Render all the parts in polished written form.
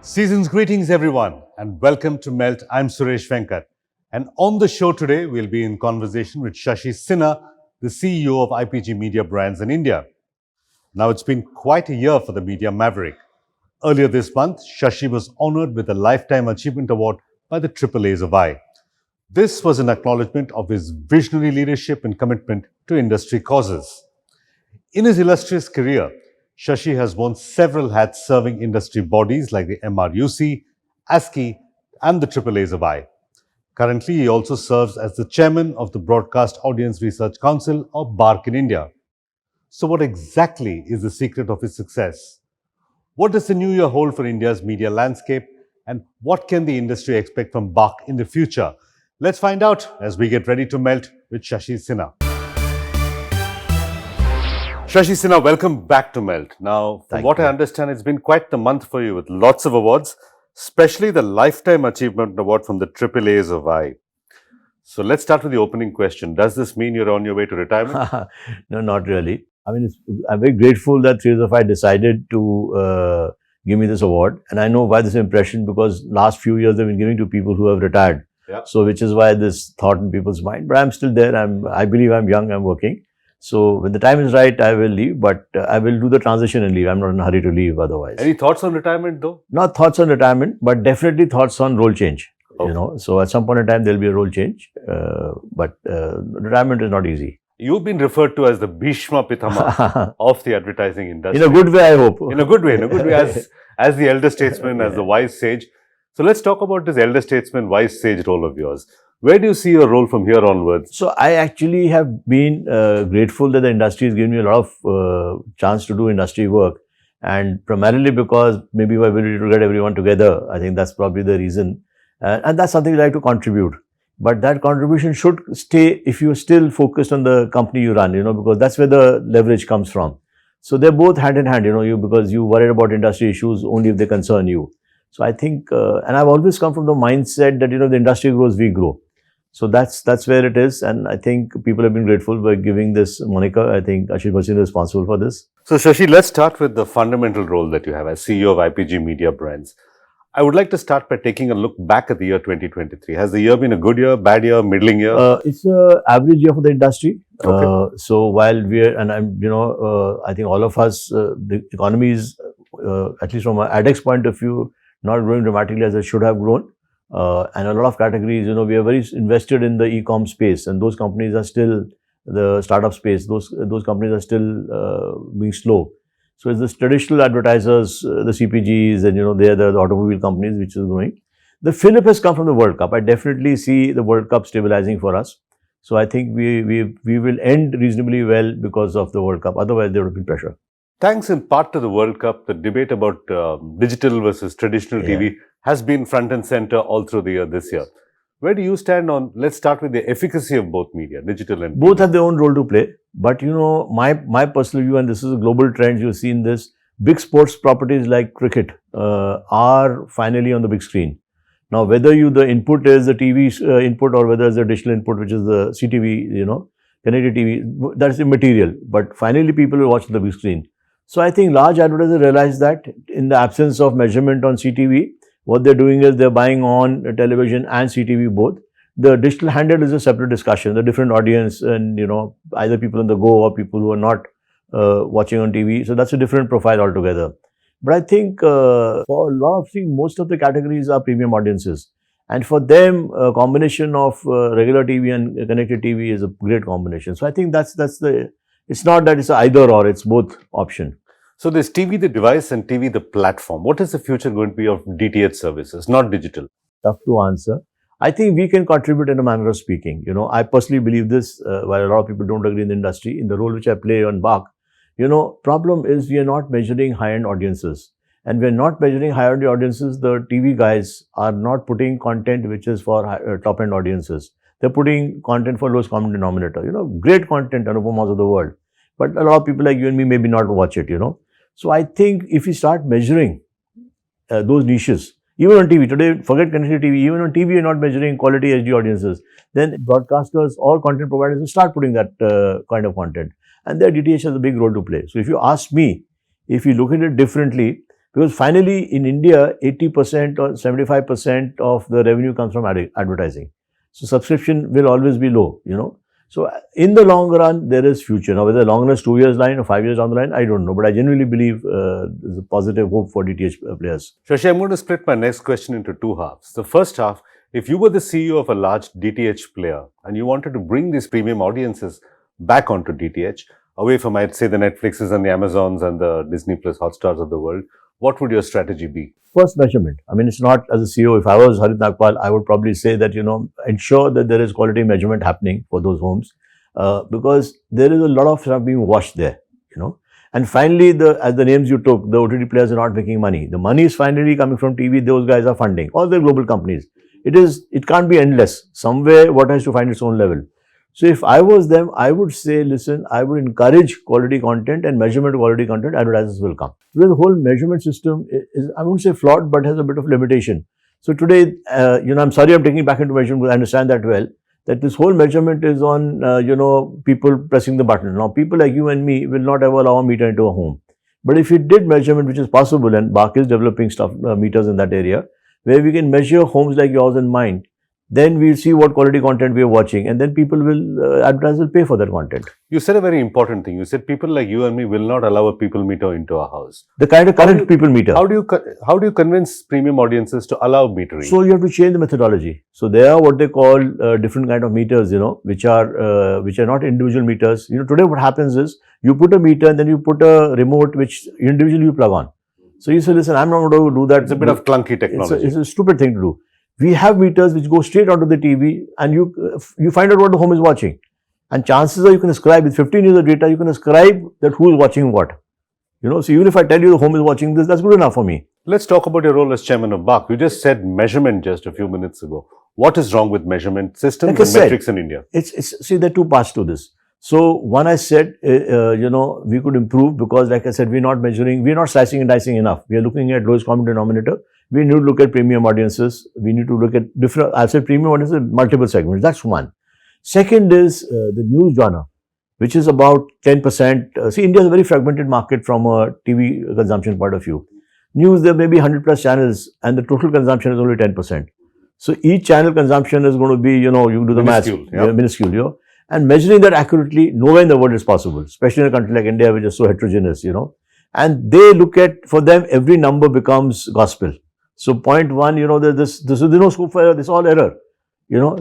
Season's greetings, everyone, and welcome to Melt. I'm Suresh Venkat. And on the show today, we'll be in conversation with Shashi Sinha, the CEO of IPG Mediabrands in India. Now, it's been quite a year for the media maverick. Earlier this month, Shashi was honored with a Lifetime Achievement Award by the AAAs of I. This was an acknowledgement of his visionary leadership and commitment to industry causes. In his illustrious career, Shashi has worn several hats serving industry bodies like the MRUC, ASCI, and the AAAs of I. Currently, he also serves as the chairman of the Broadcast Audience Research Council, or BARC, in India. So, what exactly is the secret of his success? What does the new year hold for India's media landscape? And what can the industry expect from BARC in the future? Let's find out as we get ready to melt with Shashi Sinha. Shashi Sinha, welcome back to Melt. Now, from what I understand, it's been quite the month for you with lots of awards, especially the Lifetime Achievement Award from the AAAs of I. So let's start with the opening question. Does this mean you're on your way to retirement? No, not really. I mean, I'm very grateful that AAAs of I decided to give me this award. And I know why this impression, because last few years they've been giving to people who have retired. Yeah. So which is why this thought in people's mind. But I'm still there. I believe I'm young, I'm working. So when the time is right, I will leave, but I will do the transition and leave. I'm not in a hurry to leave otherwise. Any thoughts on retirement though? Not thoughts on retirement, but definitely thoughts on role change. Okay. You know, so at some point in time, there'll be a role change, but retirement is not easy. You've been referred to as the Bhishma Pitama of the advertising industry. In a good way, I hope. In a good way, as the elder statesman, as the wise sage. So let's talk about this elder statesman, wise sage role of yours. Where do you see your role from here onwards? So I actually have been grateful that the industry has given me a lot of chance to do industry work, and primarily because maybe my ability to get everyone together. I think that's probably the reason, and that's something I like to contribute. But that contribution should stay if you're still focused on the company you run, because that's where the leverage comes from. So they're both hand in hand, because you worried about industry issues only if they concern you. So I think, and I've always come from the mindset that, the industry grows, we grow. So that's where it is, and I think people have been grateful by giving this moniker. I think I should be responsible for this. So Shashi, let's start with the fundamental role that you have as CEO of IPG Mediabrands. I would like to start by taking a look back at the year 2023. Has the year been a good year, bad year, middling year? It's an average year for the industry. Okay. So while I think all of us, the economy is, at least from an ADEX point of view, not growing dramatically as it should have grown. And a lot of categories, we are very invested in the e-com space, and those companies are still the startup space. Those companies are still being slow. So it's the traditional advertisers, the CPGs, and they are the automobile companies which is growing. The fillip has come from the World Cup. I definitely see the World Cup stabilizing for us. So I think we will end reasonably well because of the World Cup. Otherwise, there would have been pressure. Thanks in part to the World Cup, the debate about digital versus traditional TV has been front and center all through the year this year. Where do you stand on, let's start with the efficacy of both media, digital and both have their own role to play. But my personal view, and this is a global trend, you've seen this, big sports properties like cricket are finally on the big screen. Now, whether the input is the TV input or whether it's the digital input, which is the CTV, connected TV, that's immaterial. But finally, people will watch the big screen. So I think large advertisers realize that in the absence of measurement on CTV, what they're doing is they're buying on television and CTV both. The digital handle is a separate discussion, the different audience, and either people on the go or people who are not watching on TV. So that's a different profile altogether. But I think for a lot of things, most of the categories are premium audiences. And for them, a combination of regular TV and connected TV is a great combination. So I think it's not that it's either or, it's both option. So there's TV the device and TV the platform. What is the future going to be of DTH services, not digital? Tough to answer. I think we can contribute in a manner of speaking. I personally believe this, while a lot of people don't agree in the industry, in the role which I play on BARC. Problem is we are not measuring high-end audiences. And we're not measuring high-end audiences. The TV guys are not putting content which is for top-end audiences. They're putting content for lowest common denominator. Great content, Anupamas of the world. But a lot of people like you and me maybe not watch it, So I think if we start measuring those niches, even on TV, today, forget connected TV, even on TV, you're not measuring quality HD audiences, then broadcasters or content providers will start putting that kind of content. And there DTH has a big role to play. So if you ask me, if you look at it differently, Because finally in India, 80% or 75% of the revenue comes from advertising. So subscription will always be low, So in the long run, there is future. Now, whether the long run is 2 years line or 5 years down the line, I don't know. But I genuinely believe there's a positive hope for DTH players. Shashi, I'm going to split my next question into two halves. The first half, if you were the CEO of a large DTH player and you wanted to bring these premium audiences back onto DTH, away from, I'd say, the Netflixes and the Amazons and the Disney Plus Hotstars of the world, what would your strategy be? First, measurement. I mean, it's not as a CEO. If I was Harit Nagpal, I would probably say that, ensure that there is quality measurement happening for those homes because there is a lot of stuff being watched there, And finally, as the names you took, the OTT players are not making money. The money is finally coming from TV. Those guys are funding all the global companies. It can't be endless. Somewhere, what has to find its own level. So if I was them, I would say, listen, I would encourage quality content and measurement quality content, advertisers will come. Today, the whole measurement system is, I won't say flawed, but has a bit of limitation. So today, I'm sorry I'm taking it back into measurement because I understand that well, that this whole measurement is on, people pressing the button. Now, people like you and me will not ever allow a meter into a home. But if you did measurement, which is possible, and BARC is developing meters in that area, where we can measure homes like yours and mine, then we'll see what quality content we are watching, and then people will, advertisers will pay for that content. You said a very important thing. You said people like you and me will not allow a people meter into our house. The kind of current people meter. How do you convince premium audiences to allow metering? So you have to change the methodology. So there are what they call different kind of meters, which are not individual meters. Today what happens is you put a meter and then you put a remote which individually you plug on. So you say, listen, I'm not going to do that. It's a bit of clunky technology. It's a stupid thing to do. We have meters which go straight onto the TV and you find out what the home is watching. And chances are you can ascribe, with 15 years of data, you can ascribe that who is watching what. So even if I tell you the home is watching this, that's good enough for me. Let's talk about your role as chairman of BARC. You just said measurement just a few minutes ago. What is wrong with measurement systems and metrics in India? See, there are two parts to this. So one, I said, we could improve because, like I said, we're not measuring, we're not slicing and dicing enough. We are looking at lowest common denominator. We need to look at premium audiences. We need to look at different, I said premium audiences, multiple segments. That's one. Second is the news genre, which is about 10%. See, India is a very fragmented market from a TV consumption point of view. News, there may be 100 plus channels and the total consumption is only 10%. So each channel consumption is going to be, you do the math, minuscule, and measuring that accurately, nowhere in the world is possible, especially in a country like India, which is so heterogeneous, And they look at, for them, every number becomes gospel. So point one, there's no scope for error, this is all error,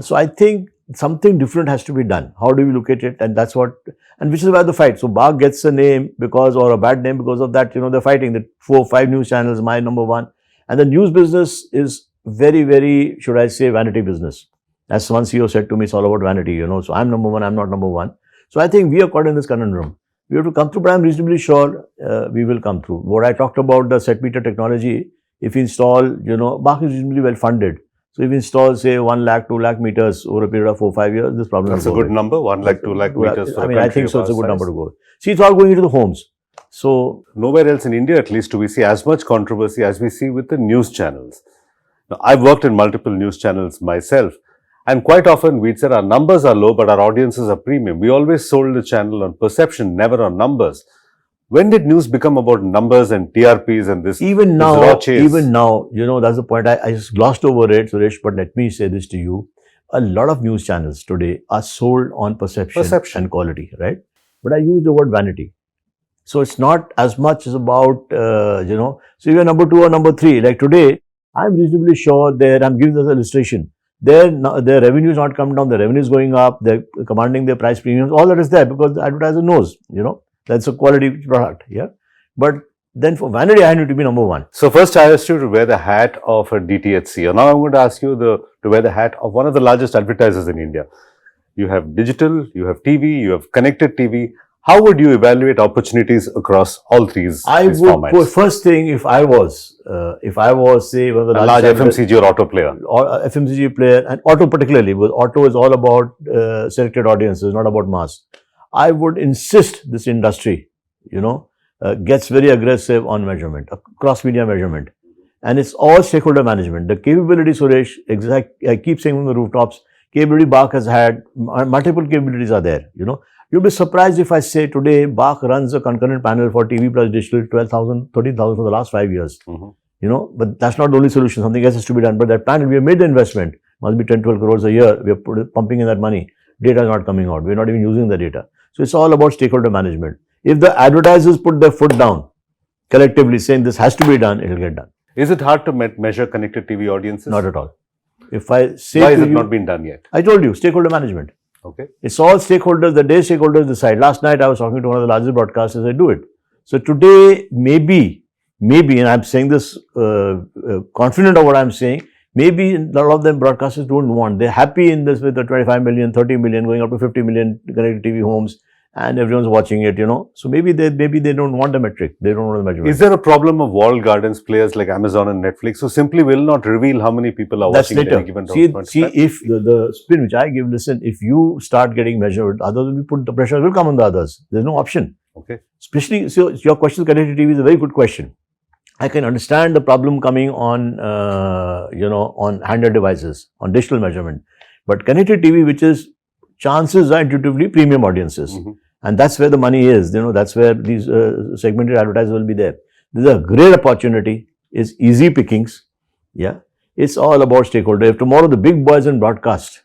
So I think something different has to be done. How do we look at it? And that's what, and which is why the fight. So BARC gets a name or a bad name because of that, they're fighting the 4 or 5 news channels, my number one. And the news business is very, very, should I say, vanity business. As one CEO said to me, it's all about vanity, So I'm number one, I'm not number one. So I think we are caught in this conundrum. We have to come through, but I'm reasonably sure we will come through. What I talked about, the set meter technology, if you install, BARC is reasonably well funded. So if you install, say, 1 lakh, 2 lakh meters over a period of 4 or 5 years, this problem That's a good number, 1 lakh, 2 lakh meters. I think so. It's a good number to go. See, it's all going into the homes. So nowhere else in India, at least, do we see as much controversy as we see with the news channels. Now, I've worked in multiple news channels myself. And quite often we'd say our numbers are low, but our audiences are premium. We always sold the channel on perception, never on numbers. When did news become about numbers and TRPs and this? Even now, that's the point. I just glossed over it, Suresh, but let me say this to you. A lot of news channels today are sold on perception and quality, right? But I use the word vanity. So it's not as much as about, so you're number 2 or number 3. Like today, I'm reasonably sure that I'm giving this illustration. Their revenue is not coming down, the revenue is going up, they're commanding their price premiums, all that is there because the advertiser knows, that's a quality product, But then for vanity, I need to be number 1. So first I asked you to wear the hat of a DTH CEO. Now I'm going to ask you to wear the hat of one of the largest advertisers in India. You have digital, you have TV, you have connected TV. How would you evaluate opportunities across all these formats? First thing, if I was, say, one of the large FMCG or auto player. Or FMCG player, and auto particularly, because auto is all about selected audiences, not about mass. I would insist this industry, gets very aggressive on measurement, cross-media measurement. And it's all stakeholder management. The capability, Suresh, I keep saying from the rooftops, capability BARC has had, multiple capabilities are there, You'll be surprised if I say today BARC runs a concurrent panel for TV plus digital 12,000, 13,000 for the last 5 years. But that's not the only solution. Something else has to be done. But that panel, we have made the investment. Must be 10, 12 crores a year. We are pumping in that money. Data is not coming out. We're not even using the data. So it's all about stakeholder management. If the advertisers put their foot down collectively saying this has to be done, it will get done. Is it hard to measure connected TV audiences? Not at all. If I say Why has it not been done yet? I told you, stakeholder management. Okay. It's all stakeholders. The day stakeholders decide. Last night I was talking to one of the largest broadcasters. I do it. So today, maybe, and I'm saying this confident of what I'm saying, maybe a lot of them broadcasters don't want. They're happy in this with the 25 million, 30 million, going up to 50 million connected TV homes, and everyone's watching it, So maybe they don't want the metric. They don't want the measurement. Is there a problem of walled gardens players like Amazon and Netflix who simply will not reveal how many people are watching at any given time? See, if the spin which I give, listen, if you start getting measured, others will be put, the pressure will come on the others. There's no option. Okay. Especially, so your question, connected TV is a very good question. I can understand the problem coming on, on handheld devices, on digital measurement. But connected TV, which is chances are intuitively premium audiences. And that's where the money is, that's where these segmented advertisers will be there. This is a great opportunity. It's easy pickings. Yeah. It's all about stakeholder. If tomorrow the big boys in broadcast,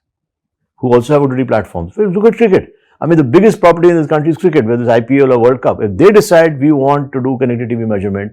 who also have OTT platforms, look at cricket. I mean, the biggest property in this country is cricket, whether it's IPL or World Cup. If they decide we want to do connected TV measurement,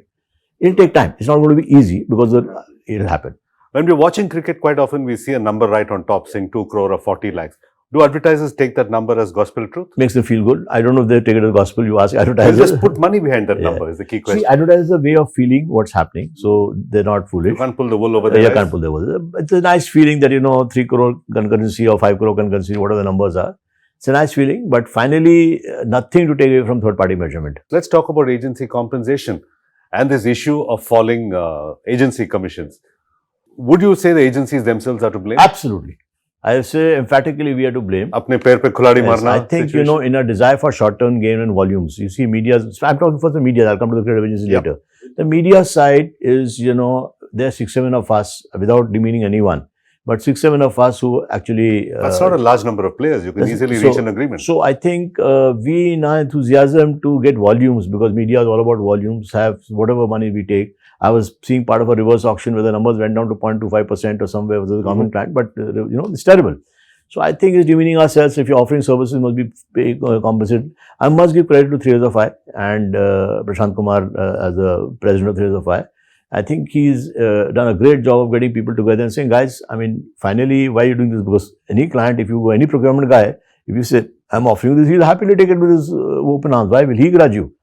it'll take time. It's not going to be easy because it'll happen. When we're watching cricket, quite often we see a number right on top saying 2 crore or 40 lakhs. Do advertisers take that number as gospel truth? Makes them feel good. I don't know if they take it as gospel. You ask advertisers. They'll just put money behind that number is the key question. See, advertisers have a way of feeling what's happening. So they're not foolish. You can't pull the wool over their eyes. You can't pull the wool. It's a nice feeling that, 3 crore concurrency or 5 crore concurrency, whatever the numbers are. It's a nice feeling, but finally, nothing to take away from third-party measurement. Let's talk about agency compensation and this issue of falling agency commissions. Would you say the agencies themselves are to blame? Absolutely. I say emphatically we are to blame. Apne pair pe khuladi marna. I think, in a desire for short-term gain and volumes, you see media, I'm talking for the media, I'll come to the creative agency later. The media side is, there are 6-7 of us, without demeaning anyone, but 6-7 of us who actually... That's not a large number of players. You can easily reach an agreement. So I think we in our enthusiasm to get volumes, because media is all about volumes, have whatever money we take. I was seeing part of a reverse auction where the numbers went down to 0.25% or somewhere with the government client, but it's terrible. So I think it's demeaning ourselves. If you're offering services, must be compensated. I must give credit to 3 Years of I and Prashant Kumar as the president of 3 Years of I. I think he's done a great job of getting people together and saying, guys, I mean, finally, why are you doing this? Because any client, if you go, any procurement guy, if you say, I'm offering this, he'll happily take it with his open arms. Why will he grudge you?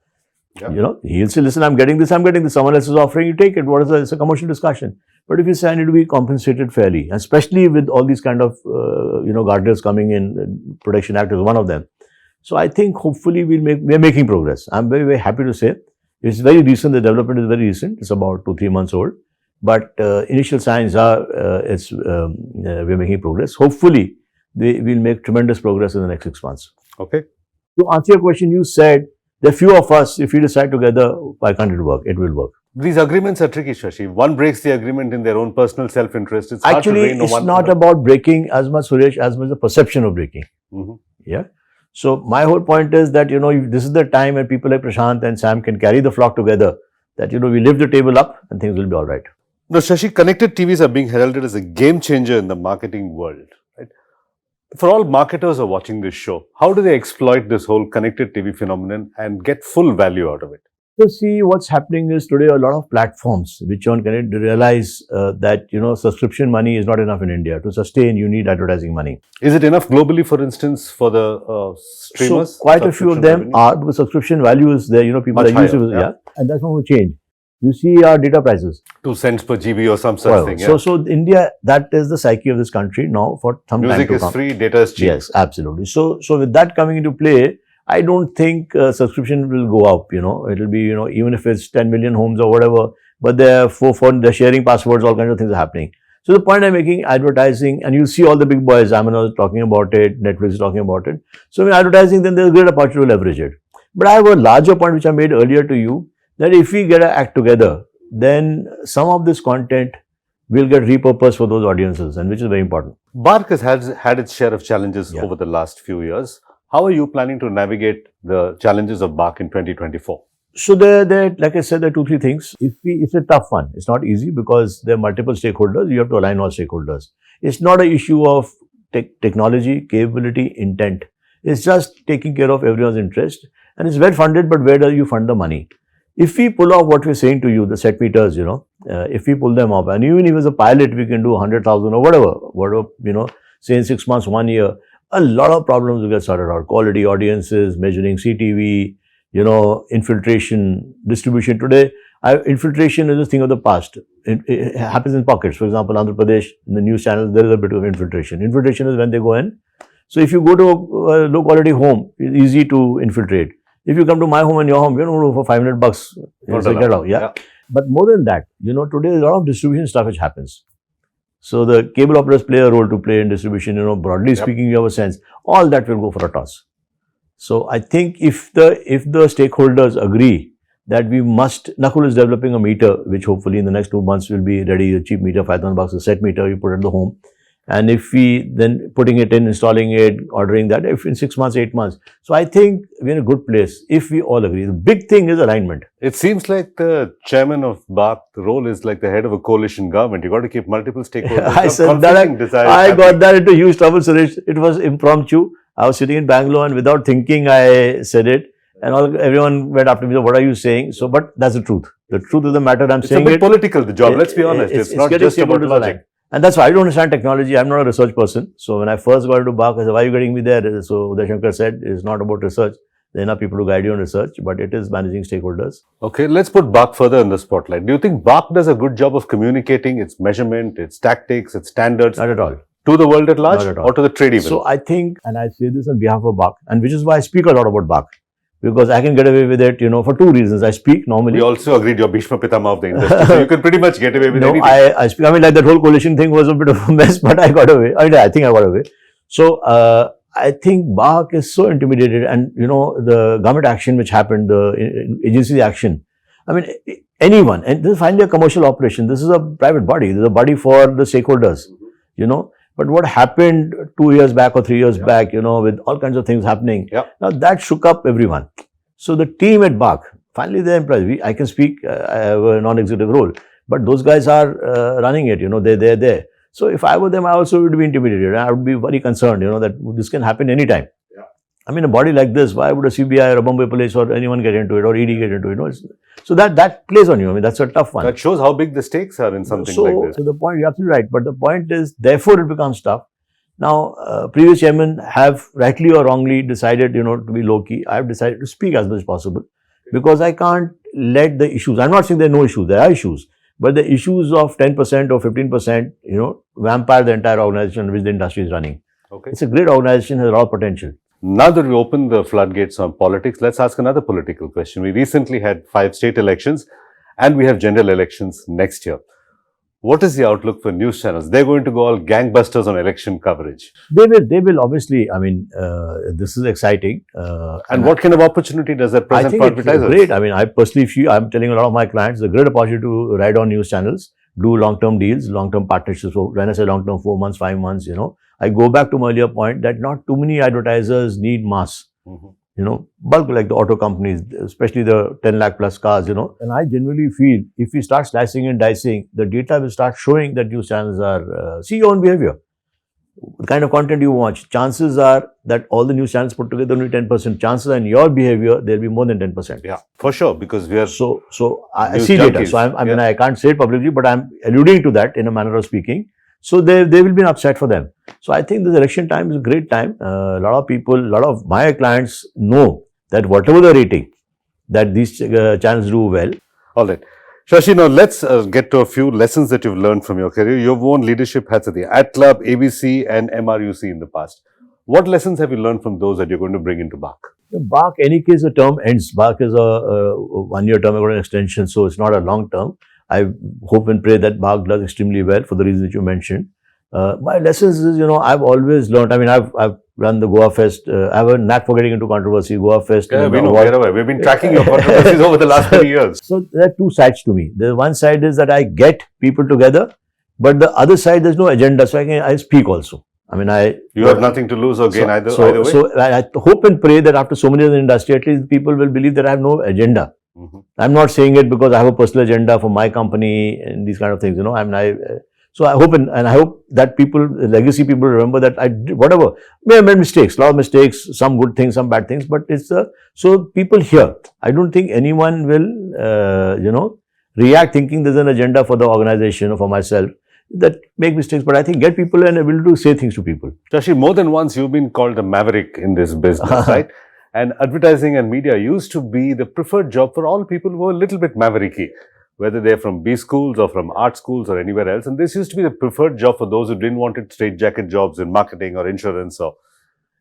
Yeah. He'll say, listen, I'm getting this. Someone else is offering, you take it. What is that? It's a commercial discussion. But if you say I need to be compensated fairly, and especially with all these kind of, guardrails coming in, Protection Act is one of them. So I think hopefully we're making progress. I'm very, very happy to say it's very recent. The development is very recent. It's about 2-3 months old. But initial signs are we're making progress. Hopefully we'll make tremendous progress in the next 6 months. Okay. To answer your question, you said, there are few of us, if we decide together, why can't it work? It will work. These agreements are tricky, Shashi. One breaks the agreement in their own personal self-interest. It's hard actually, to it's not about breaking as much, Suresh, as much the perception of breaking. Yeah. So my whole point is that, this is the time when people like Prashant and Sam can carry the flock together, that, we lift the table up and things will be all right. Now, Shashi, connected TVs are being heralded as a game changer in the marketing world. Right? For all marketers who are watching this show, how do they exploit this whole connected TV phenomenon and get full value out of it? So see, what's happening is today a lot of platforms which on connect realize that, subscription money is not enough in India. To sustain, you need advertising money. Is it enough globally, for instance, for the streamers? So quite a few of them are, because subscription value is there, people much are used to it, and that's not going to change. You see our data prices. 2 cents per GB or some such thing. So India, that is the psyche of this country now for some time to come. Music is free, data is cheap. Yes, absolutely. So with that coming into play, I don't think subscription will go up, It'll be, even if it's 10 million homes or whatever, but they're they're sharing passwords, all kinds of things are happening. So the point I'm making, advertising, and you see all the big boys, Amazon is talking about it, Netflix is talking about it. So in advertising, then there's a great opportunity to leverage it. But I have a larger point which I made earlier to you, that if we get an act together, then some of this content will get repurposed for those audiences, and which is very important. BARC has had its share of challenges over the last few years. How are you planning to navigate the challenges of BARC in 2024? So like I said, there are two, three things. It's a tough one. It's not easy because there are multiple stakeholders. You have to align all stakeholders. It's not an issue of technology, capability, intent. It's just taking care of everyone's interest. And it's well funded, but where do you fund the money? If we pull off what we're saying to you, the set meters, if we pull them off, and even if it's a pilot, we can do 100,000 or whatever, say in 6 months, 1 year, a lot of problems will get sorted out. Quality audiences, measuring CTV, infiltration, distribution. Today, infiltration is a thing of the past. It happens in pockets. For example, Andhra Pradesh, in the news channels, there is a bit of infiltration. Infiltration is when they go in. So if you go to a low quality home, it's easy to infiltrate. If you come to my home and your home, for $500, get out. Yeah. But more than that, today there's a lot of distribution stuff which happens. So the cable operators play a role to play in distribution. Broadly speaking, you have a sense. All that will go for a toss. So I think if the stakeholders agree that we must, Nakul is developing a meter, which hopefully in the next 2 months will be ready, a cheap meter, $5,000, a set meter you put at the home. And if we then putting it in, installing it, ordering that, if in 6 months, 8 months. So I think we're in a good place if we all agree. The big thing is alignment. It seems like the chairman of BARC, the role is like the head of a coalition government. You got to keep multiple stakeholders. I said that I got that into huge trouble, Suresh. It was impromptu. I was sitting in Bangalore and without thinking, I said it. And everyone went after me, so what are you saying? So, but that's the truth. The truth of the matter, I'm saying it's a bit political, the job. Let's be honest. It's not just about logic. And that's why I don't understand technology. I'm not a research person. So when I first got into BARC, I said, why are you getting me there? So Uday Shankar said, it's not about research. There are enough people to guide you on research, but it is managing stakeholders. Okay, let's put BARC further in the spotlight. Do you think BARC does a good job of communicating its measurement, its tactics, its standards? Not at all. To the world at large or to the trade even? So I think, and I say this on behalf of BARC, and which is why I speak a lot about BARC. Because I can get away with it, for two reasons. I speak normally. We also agreed you're Bhishma Pitama of the industry. So you can pretty much get away with anything. I speak. Like that whole coalition thing was a bit of a mess, but I got away. I think I got away. So I think BARC is so intimidated, and the government action which happened, the agency action. Anyone, and this is finally a commercial operation. This is a private body. This is a body for the stakeholders. But what happened 2 years back or 3 years back, with all kinds of things happening, now that shook up everyone. So the team at BARC, finally the employees, I can speak, I have a non-executive role, but those guys are running it, they're there. So if I were them, I also would be intimidated. I would be very concerned, that this can happen anytime. A body like this, why would a CBI or a Bombay police or anyone get into it or ED get into it? So that plays on you. That's a tough one. That shows how big the stakes are in something like this. So the point, you're absolutely right. But the point is, therefore, it becomes tough. Now, previous chairmen have rightly or wrongly decided, to be low-key. I've decided to speak as much as possible because I can't let the issues, I'm not saying there are no issues, there are issues, but the issues of 10% or 15%, vampire the entire organization which the industry is running. Okay. It's a great organization, has a lot of potential. Now that we opened the floodgates on politics, let's ask another political question. We recently had 5 state elections and we have general elections next year. What is the outlook for news channels? They're going to go all gangbusters on election coverage. They will obviously, this is exciting. And what kind of opportunity does that present for advertisers? I think it's great. I personally, I'm telling a lot of my clients, it's a great opportunity to ride on news channels, do long-term deals, long-term partnerships. So when I say long-term, 4 months, 5 months, I go back to my earlier point that not too many advertisers need mass. Bulk like the auto companies, especially the 10 lakh plus cars, And I genuinely feel if we start slicing and dicing, the data will start showing that news channels are, see your own behavior. The kind of content you watch, chances are that all the news channels put together only 10%. Chances are in your behavior, there'll be more than 10%. Yeah, for sure, because we are So I see data. So I can't say it publicly, but I'm alluding to that in a manner of speaking. So there will be an upset for them. So I think this election time is a great time. A lot of people, a lot of my clients know that whatever the rating, that these channels do well. All right. Shashi, now let's get to a few lessons that you've learned from your career. You've worn leadership hats at the Ad Club, ABC and MRUC in the past. What lessons have you learned from those that you're going to bring into BARC? BARC, any case, the term ends. BARC is a 1 year term, an extension, so it's not a long term. I hope and pray that BARC does extremely well for the reasons that you mentioned. My lessons is, I've always learned, I've run the Goa Fest, I have a knack for getting into controversy, Goa Fest. Yeah, we know, we've been tracking your controversies over the last 3 years. So there are two sides to me. The one side is that I get people together, but the other side, there's no agenda, so I speak also. I mean, You have nothing to lose or gain either way. So I hope and pray that after so many years in the industry, at least people will believe that I have no agenda. I'm not saying it because I have a personal agenda for my company and these kind of things, you know. So I hope and I hope that people, legacy people, remember that I did whatever. May have made mistakes, a lot of mistakes, some good things, some bad things, but it's so people here. I don't think anyone will, you know, react thinking there's an agenda for the organization or for myself, that make mistakes, but I think get people and able to say things to people. Shashi, more than once you've been called a maverick in this business, right? And advertising and media used to be the preferred job for all people who were a little bit mavericky, whether they're from B schools or from art schools or anywhere else. And this used to be the preferred job for those who didn't want straitjacket jobs in marketing or insurance. Or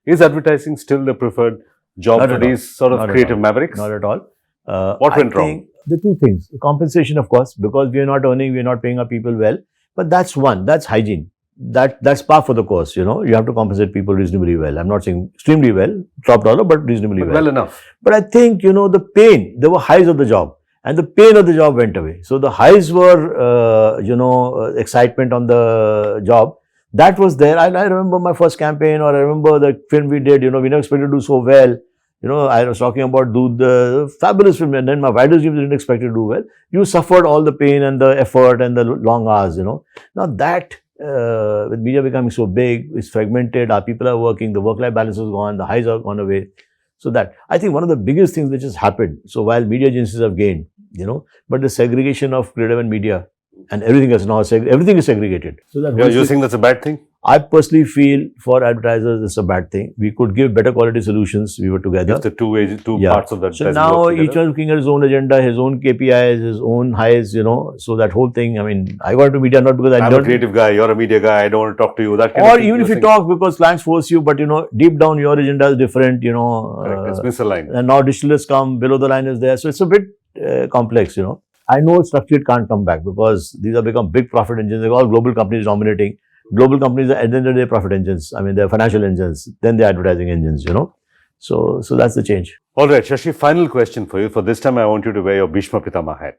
is advertising still the preferred job for these sort of creative mavericks? Not at all. What went wrong? The two things. The compensation, of course, because we are not earning, we are not paying our people well. But that's one. That's hygiene. That's par for the course. You know, you have to compensate people reasonably well. I'm not saying extremely well, top dollar, but reasonably well. Well enough. But I think, you know, the pain. There were highs of the job, and the pain of the job went away. So the highs were, you know, excitement on the job. That was there. I remember my first campaign, or I remember the film we did. You know, we never expected to do so well. You know, I was talking about the fabulous film, and then my widest dreams didn't expect to do well. You suffered all the pain and the effort and the long hours, you know. Now that, with media becoming so big, it's fragmented, our people are working, the work-life balance is gone, the highs are gone away. So that, I think one of the biggest things which has happened, so while media agencies have gained, you know, but the segregation of creative and media and everything is now, everything is segregated. So that you think that's a bad thing? I personally feel for advertisers it's a bad thing. We could give better quality solutions. We were together. It's the two parts of that. So now each one looking at his own agenda, his own KPIs, his own highs, you know. So that whole thing, I mean, I got into media not because I'm a creative guy, you're a media guy, I don't want to talk to you. That kind or even if you talk because clients force you, but you know, deep down your agenda is different, you know. Correct. It's misaligned. And now digital has come, below the line is there. So it's a bit complex, you know. I know structure can't come back because these have become big profit engines. They're all global companies dominating. Global companies are at the end of the day profit engines. I mean, they're financial engines, then they're advertising engines, you know. So that's the change. All right, Shashi, final question for you. For this time, I want you to wear your Bhishma Pitama hat.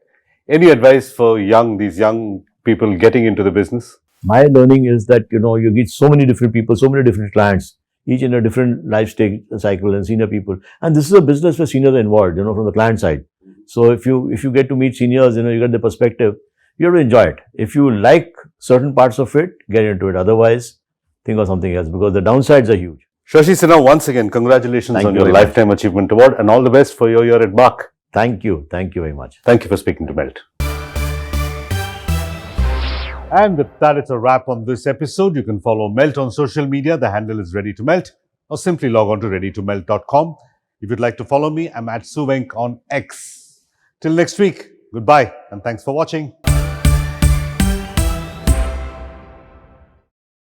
Any advice for these young people getting into the business? My learning is that, you know, you get so many different people, so many different clients, each in a different life stage cycle and senior people. And this is a business where seniors are involved, you know, from the client side. So if you get to meet seniors, you know, you get the perspective. You have to enjoy it. If you like certain parts of it, get into it. Otherwise, think of something else because the downsides are huge. Shashi Sinha, once again, congratulations on your Lifetime Achievement Award and all the best for your year at BARC. Thank you. Thank you very much. Thank you for speaking to Melt. And with that, it's a wrap on this episode. You can follow Melt on social media. The handle is Ready to Melt, or simply log on to readytomelt.com. If you'd like to follow me, I'm at Suvenk on X. Till next week, goodbye and thanks for watching.